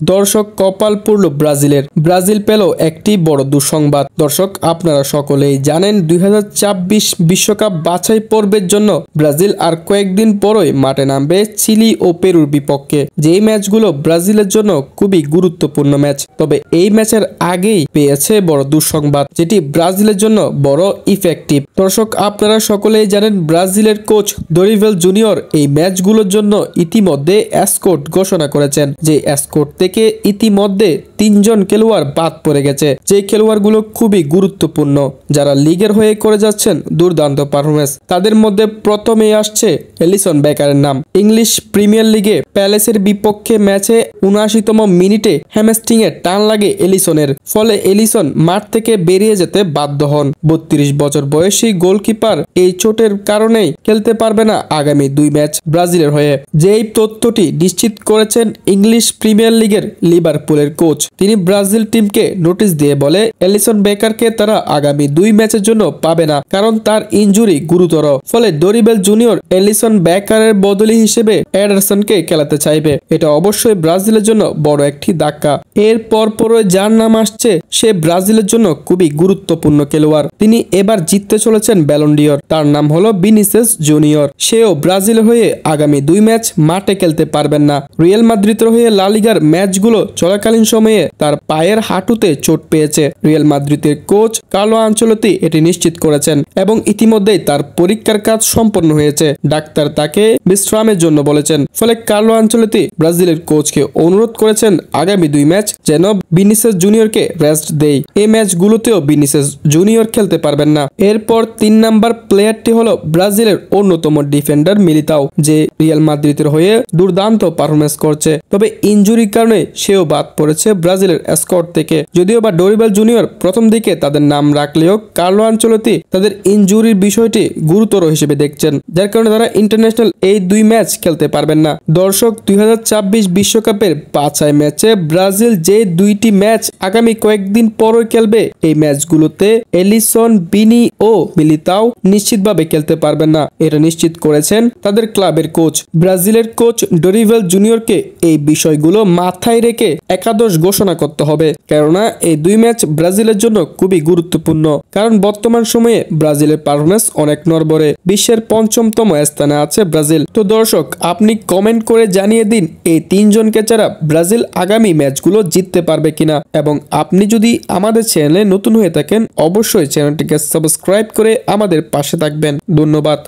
দর্শক কপাল পুড়ল ব্রাজিলের। ব্রাজিল পেল একটি বড় দুঃসংবাদ। দর্শক আপনারা সকলেই জানেন 2026 বিশ্বকাপ বাছাই পর্বের জন্য ব্রাজিল আর কয়েকদিন পরই মাঠে নামবে চিলি ও পেরুর বিপক্ষে। যেই ম্যাচগুলো ব্রাজিলের জন্য খুবই গুরুত্বপূর্ণ ম্যাচ। তবে এই ম্যাচের আগেই পেয়েছে বড় দুঃসংবাদ, যেটি ব্রাজিলের জন্য বড় ইফেক্টিভ। দর্শক আপনারা সকলেই জানেন ব্রাজিলের কোচ দরিভেল জুনিয়র এই ম্যাচগুলোর জন্য ইতিমধ্যে স্কোয়াড ঘোষণা করেছেন। যে স্কোয়াড থেকে ইতিমধ্যে 3 জন খেলোয়াড় বাদ পড়ে গেছে, যে খেলোয়াড়গুলো খুবই গুরুত্বপূর্ণ, যারা লিগের হয়ে করে যাচ্ছেন দুর্দান্ত পারফরমেন্স। তাদের মধ্যে প্রথমেই আসছে এলিসন বেকারের নাম। ইংলিশ প্রিমিয়ার লিগে প্যালেসের বিপক্ষে ম্যাচে 79তম মিনিটে হ্যামস্ট্রিং এ টান লাগে এলিসনের, ফলে এলিসন মাঠ থেকে বেরিয়ে যেতে বাধ্য হন। 32 বছর বয়সী গোলকিপার এই চোটের কারণেই খেলতে পারবে না আগামী 2 ম্যাচ ব্রাজিলের হয়ে। যেই তথ্যটি নিশ্চিত করেছেন ইংলিশ প্রিমিয়ার লিগের লিভারপুলের কোচ। তিনি ব্রাজিল টিমকে নোটিশ দিয়ে বলে এলিসন বেকারকে তারা আগামী 2 ম্যাচের জন্য পাবে না, কারণ তার ইনজুরি গুরুতর। ফলে দরিবেল জুনিয়র এলিসন বেকারের বদলি হিসেবে এডারসনকে খেলাতে চাইবে। এটা অবশ্যই ব্রাজিলের জন্য বড় একটি ধাক্কা। এর পরপরই যার নাম আসছে সে ব্রাজিলের জন্য খুবই গুরুত্বপূর্ণ খেলোয়াড়। তিনি এবার জিততে চলেছেন ব্যালন ডিওর। তার নাম হলো ভিনিসিয়াস জুনিয়র। সেও ব্রাজিলের হয়ে আগামী 2 ম্যাচ মাঠে খেলতে পারবেন না। রিয়াল মাদ্রিদের হয়ে লা লিগার ম্যাচগুলো চলাকালীন সময়ে তার পায়ের হাঁটুতে চোট পেয়েছে। রিয়াল মাদ্রিদের কোচ কার্লো আনচেলত্তি এটি নিশ্চিত করেছেন এবং ইতিমধ্যেই তার পরীক্ষার কাজ সম্পন্ন হয়েছে। ডাক্তার তাকে বিশ্রামের জন্য বলেছেন। ফলে কার্লো আনচেলত্তি ব্রাজিলের কোচকে অনুরোধ করেছেন আগামী 2 ম্যাচ যেন ভিনিসিয়াস জুনিয়রকে রেস্ট দেয়। এই ম্যাচগুলোতেও ভিনিসিয়াস জুনিয়র খেলতে পারবেন না। এরপর 3 নাম্বার প্লেয়ারটি হলো ব্রাজিলের অন্যতম ডিফেন্ডার মিলিতাও, যে রিয়াল মাদ্রিদের হয়ে দুর্দান্ত পারফরমেন্স করছে। তবে ইনজুরির কারণে সেও বাদ পড়েছে ব্রাজিলের স্কোয়াড থেকে। যদিও বা দরিবেল জুনিয়র প্রথম দিকে তাদের নাম রাখলেও কার্লো আনচেলত্তি তাদের ইনজুরির বিষয়টি গুরুতর হিসেবে দেখছেন, যার কারণে তারা ইন্টারন্যাশনাল এই 2 ম্যাচ খেলতে পারবেন না। দর্শক 2026 বিশ্বকাপের বাছাই ম্যাচে ব্রাজিল যে 2টি ম্যাচ আগামী কয়েকদিন পরই খেলবে, এই ম্যাচগুলোতে এলিসন, বিনি ও মিলিতাও নিশ্চিতভাবে খেলতে পারবেন না। এটা নিশ্চিত করেছেন তাদের ক্লাবের কোচ। ব্রাজিলের কোচ দরিভেল জুনিয়রকে এই বিষয়গুলো মাথায় রেখে একাদশ ঘোষণা করতে হবে, কেননা এই 2 ম্যাচ ব্রাজিলের জন্য খুবই গুরুত্বপূর্ণ। কারণ বর্তমান সময়ে ব্রাজিলের পারফরমেন্স অনেক নড়বড়ে। বিশ্বের 5ম স্থানে আছে ব্রাজিল। তো দর্শক আপনি কমেন্ট করে জানিয়ে দিন এই 3 জনকে ছাড়া ব্রাজিল আগামী ম্যাচগুলো জিততে পারবে কিনা। এবং আপনি যদি আমাদের চ্যানেলে নতুন হয়ে থাকেন অবশ্যই চ্যানেলটিকে সাবস্ক্রাইব করে আমাদের পাশে থাকবেন। ধন্যবাদ।